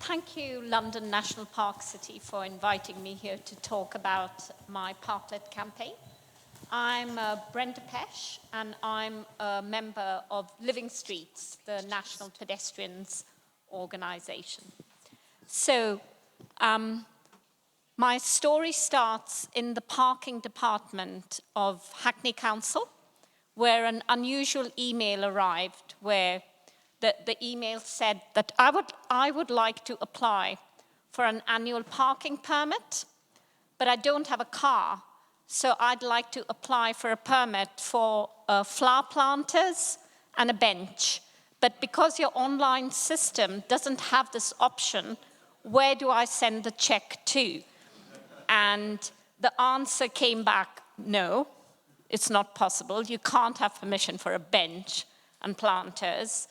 Thank you, London National Park City, for inviting me here to talk about my parklet campaign. I'm Brenda Puech, and I'm a member of Living Streets, the National Pedestrians Organization. So, my story starts in the parking department of Hackney Council, where an unusual email arrived where the email said that I would like to apply for an annual parking permit, but I don't have a car, so I'd like to apply for a permit for flower planters and a bench. But because your online system doesn't have this option, where do I send the check to? And the answer came back, no, it's not possible. You can't have permission for a bench and planters.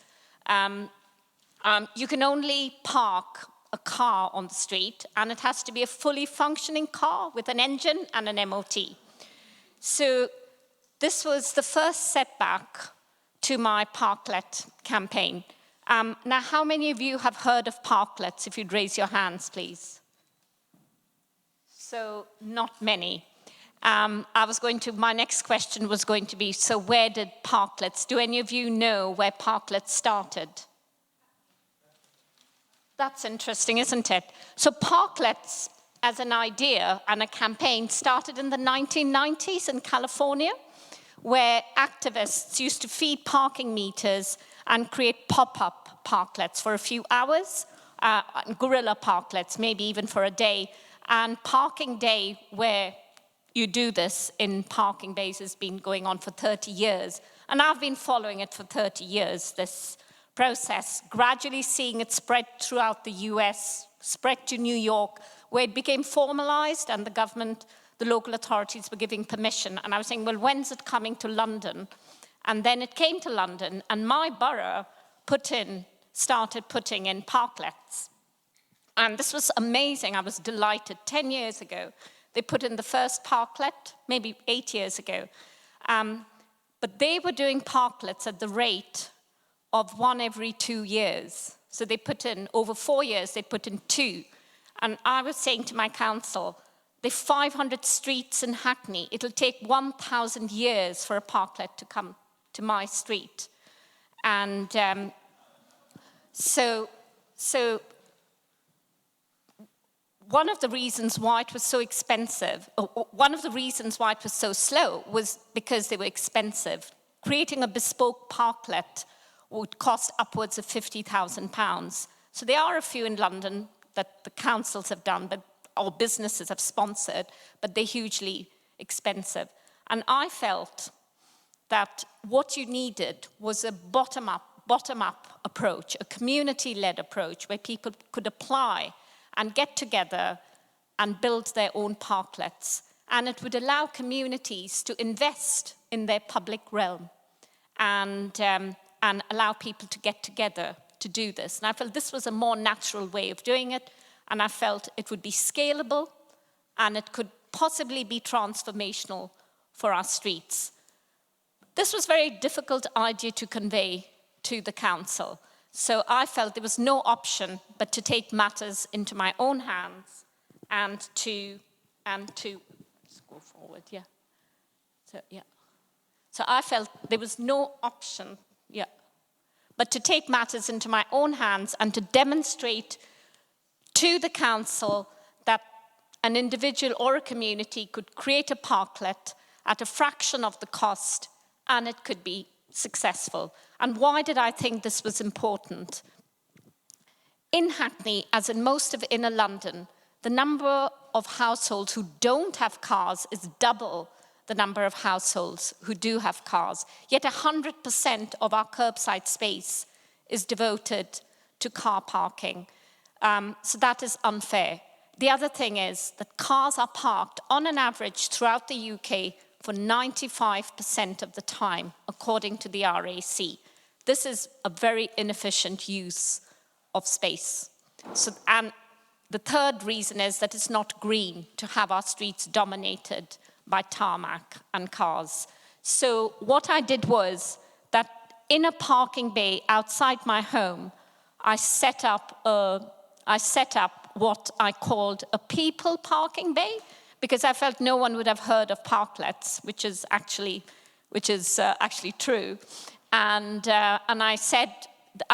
You can only park a car on the street, and it has to be a fully functioning car with an engine and an MOT. So this was the first setback to my parklet campaign. Now, how many of you have heard of parklets? If you'd raise your hands, please. So not many. My next question was going to be, so where did parklets, do any of you know where parklets started? That's interesting, isn't it? So parklets as an idea and a campaign started in the 1990s in California, where activists used to feed parking meters and create pop-up parklets for a few hours, guerrilla parklets, maybe even for a day. And Parking Day, where you do this in parking bays, has been going on for 30 years. And I've been following it for 30 years, this process, gradually seeing it spread throughout the US, spread to New York, where it became formalized and the government, the local authorities were giving permission. And I was saying, well, when's it coming to London? And then it came to London, and my borough started putting in parklets. And this was amazing. I was delighted. 10 years ago, they put in the first parklet, maybe 8 years ago. But they were doing parklets at the rate of 1 every 2 years. So they put in, over 4 years, they put in 2. And I was saying to my council, there are 500 streets in Hackney. It'll take 1,000 years for a parklet to come to my street. And so one of the reasons why it was so expensive, one of the reasons why it was so slow was because they were expensive. Creating a bespoke parklet would cost upwards of £50,000. So there are a few in London that the councils have done, or businesses have sponsored, but they're hugely expensive. And I felt that what you needed was a bottom-up approach, a community-led approach where people could apply and get together and build their own parklets. And it would allow communities to invest in their public realm and allow people to get together to do this. And I felt this was a more natural way of doing it, and I felt it would be scalable and it could possibly be transformational for our streets. This was a very difficult idea to convey to the council. So I felt there was no option but to take matters into my own hands and to let's go forward, yeah. So I felt there was no option, but to take matters into my own hands and to demonstrate to the council that an individual or a community could create a parklet at a fraction of the cost, and it could be successful. And why did I think this was important? In Hackney, as in most of inner London, the number of households who don't have cars is double the number of households who do have cars. Yet 100% of our curbside space is devoted to car parking. So that is unfair. The other thing is that cars are parked on an average throughout the UK for 95% of the time, according to the RAC. This is a very inefficient use of space. And the third reason is that it's not green to have our streets dominated by tarmac and cars. So what I did was that in a parking bay outside my home, I set up what I called a people parking bay, because I felt no one would have heard of parklets, which is actually true. And I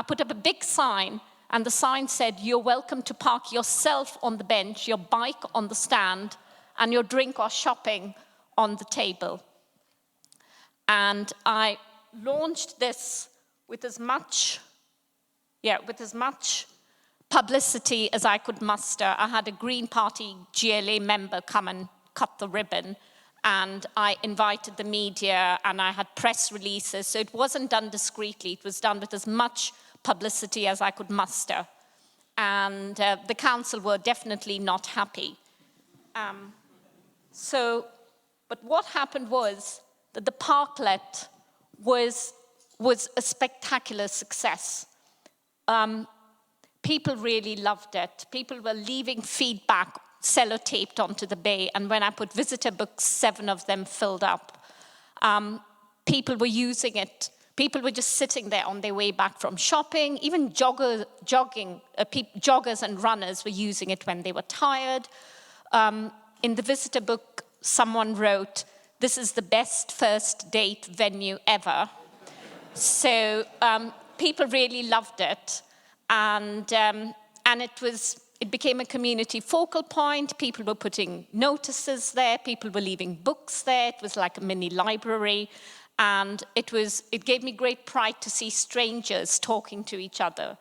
put up a big sign, and the sign said, "You're welcome to park yourself on the bench, your bike on the stand, and your drink or shopping on the table." And I launched this with as much publicity as I could muster. I had a Green Party GLA member come and cut the ribbon, and I invited the media, and I had press releases. So it wasn't done discreetly. It was done with as much publicity as I could muster. And the council were definitely not happy. But what happened was that the parklet was a spectacular success. People really loved it. People were leaving feedback sellotaped onto the bay, and when I put visitor books, 7 of them filled up. People were using it. People were just sitting there on their way back from shopping. Even joggers and runners were using it when they were tired. In the visitor book, someone wrote, "This is the best first date venue ever." So people really loved it. And it became a community focal point. People were putting notices there. People were leaving books there. It was like a mini library. And it gave me great pride to see strangers talking to each other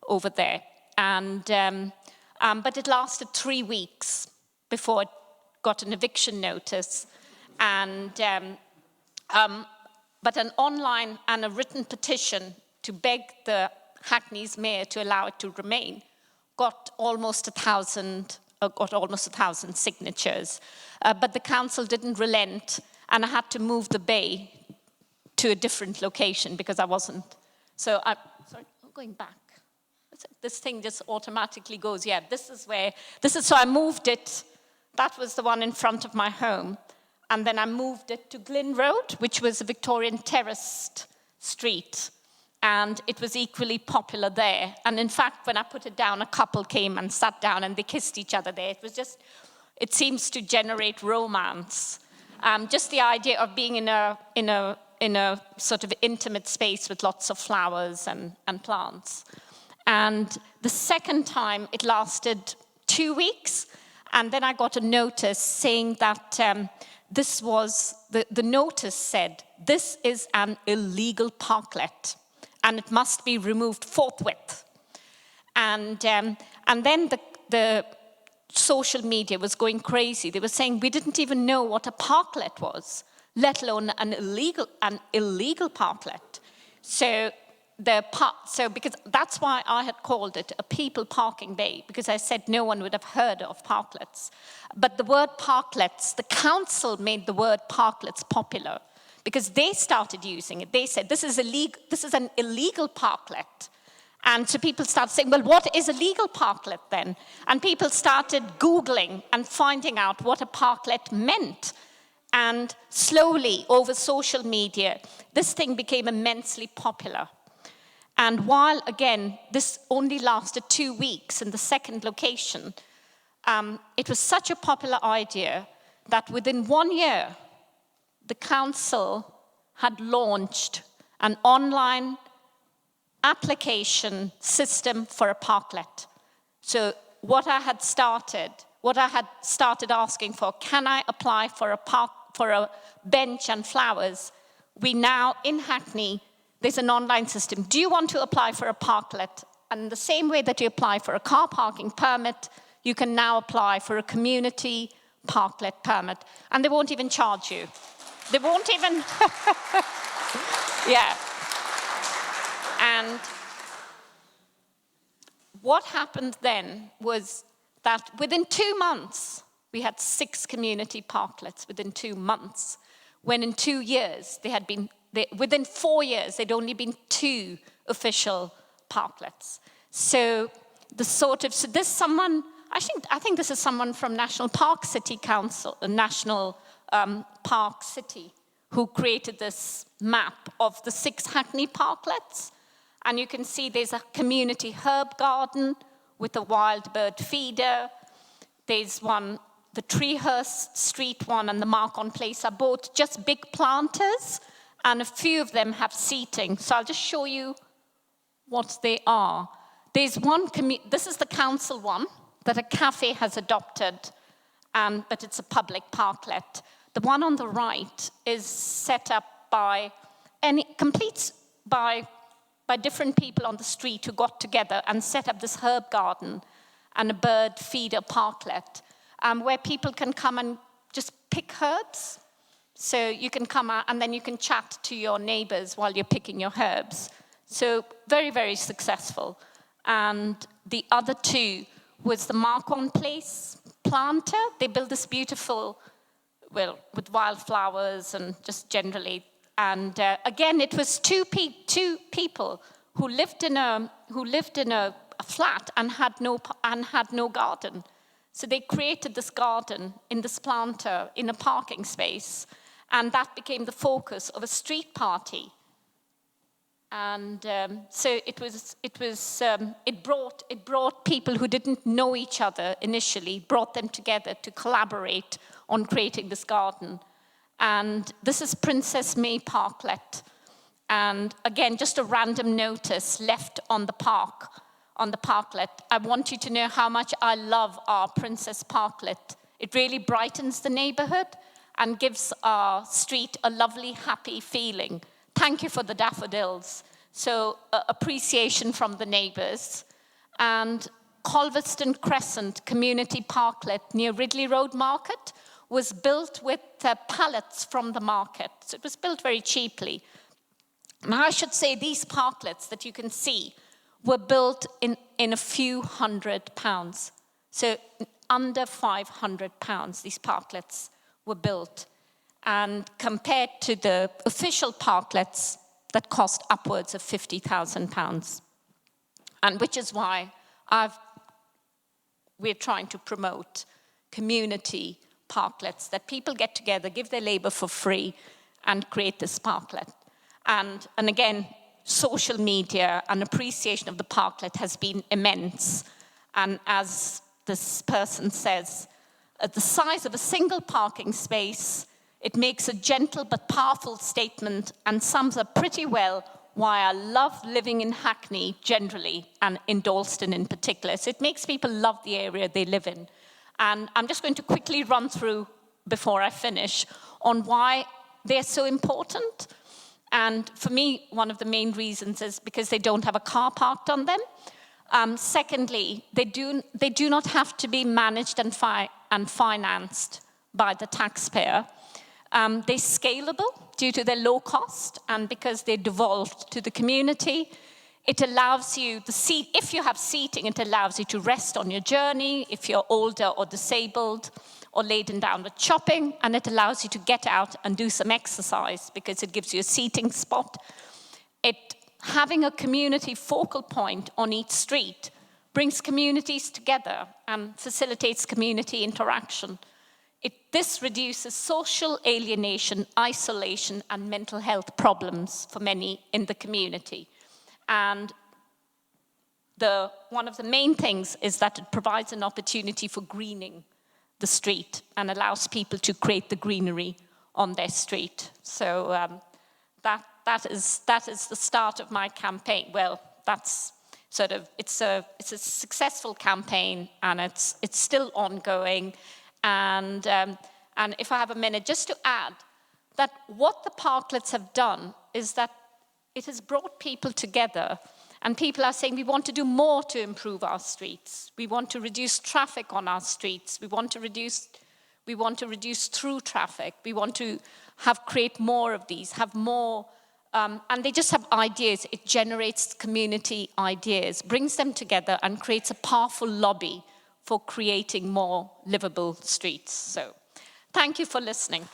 over there. But it lasted 3 weeks before it got an eviction notice. But an online and a written petition to beg the Hackney's mayor to allow it to remain got almost 1,000 signatures. But the council didn't relent, and I had to move the bay to a different location because I wasn't. So I'm going back. This thing just automatically goes, yeah, so I moved it. That was the one in front of my home. And then I moved it to Glyn Road, which was a Victorian terraced street. And it was equally popular there. And in fact, when I put it down, a couple came and sat down and they kissed each other there. It seems to generate romance. Just the idea of being in a sort of intimate space with lots of flowers and plants. And the second time, it lasted 2 weeks. And then I got a notice saying that the notice said, "This is an illegal parklet, and it must be removed forthwith." And then the social media was going crazy. They were saying we didn't even know what a parklet was, let alone an illegal parklet. So because that's why I had called it a people parking bay, because I said no one would have heard of parklets. But the word parklets, the council made the word parklets popular because they started using it. They said this is an illegal parklet. And so people started saying, well, what is a legal parklet then? And people started Googling and finding out what a parklet meant. And slowly, over social media, this thing became immensely popular. And while, again, this only lasted 2 weeks in the second location, it was such a popular idea that within 1 year, the council had launched an online application system for a parklet. So what I had started asking for, can I apply for a bench and flowers? We now, in Hackney, there's an online system. Do you want to apply for a parklet? And the same way that you apply for a car parking permit, you can now apply for a community parklet permit. And they won't even charge you. They won't even... Yeah. And what happened then was that within 2 months, we had 6 community parklets within 2 months, when in 2 years, within 4 years, there'd only been 2 official parklets. So I think this is someone from National Park City Council, National Park City, who created this map of the 6 Hackney parklets. And you can see there's a community herb garden with a wild bird feeder. There's one, the Treehurst Street one and the Mark-on Place are both just big planters, and a few of them have seating. So I'll just show you what they are. There's one, this is the council one that a cafe has adopted, but it's a public parklet. The one on the right is set up by different people on the street who got together and set up this herb garden and a bird feeder parklet, where people can come and just pick herbs. So you can come out and then you can chat to your neighbors while you're picking your herbs. So very, very successful. And the other two was the Mark-on Place planter. They built this beautiful, well, with wildflowers and just generally. And again, it was two people who lived in a flat and had no garden. So they created this garden in this planter in a parking space, and that became the focus of a street party. And so it brought people who didn't know each other initially, brought them together to collaborate on creating this garden. And this is Princess May Parklet. And again, just a random notice left on the parklet. I want you to know how much I love our Princess Parklet. It really brightens the neighborhood and gives our street a lovely, happy feeling. Thank you for the daffodils. So appreciation from the neighbors. And Colveston Crescent Community Parklet near Ridley Road Market was built with pallets from the market. So it was built very cheaply. Now I should say these parklets that you can see were built in a few £100. So under £500, these parklets were built. And compared to the official parklets that cost upwards of £50,000. And which is why we're trying to promote community parklets, that people get together, give their labor for free, and create this parklet. And again, social media and appreciation of the parklet has been immense. And as this person says, at the size of a single parking space, it makes a gentle but powerful statement and sums up pretty well why I love living in Hackney generally and in Dalston in particular. So it makes people love the area they live in. And I'm just going to quickly run through, before I finish, on why they're so important. And for me, one of the main reasons is because they don't have a car parked on them. Secondly, they do not have to be managed and financed by the taxpayer. They're scalable due to their low cost and because they're devolved to the community. It allows you, if you have seating, it allows you to rest on your journey if you're older or disabled or laden down with shopping, and it allows you to get out and do some exercise because it gives you a seating spot. Having a community focal point on each street brings communities together and facilitates community interaction. This reduces social alienation, isolation, and mental health problems for many in the community. And one of the main things is that it provides an opportunity for greening the street and allows people to create the greenery on their street. So that is the start of my campaign. Well, that's sort of, it's a successful campaign, and it's still ongoing. And if I have a minute, just to add that what the parklets have done is that it has brought people together, and people are saying we want to do more to improve our streets. We want to reduce traffic on our streets. We want to reduce through traffic. We want to create more of these, have more, and they just have ideas. It generates community ideas, brings them together, and creates a powerful lobby for creating more livable streets. So, thank you for listening.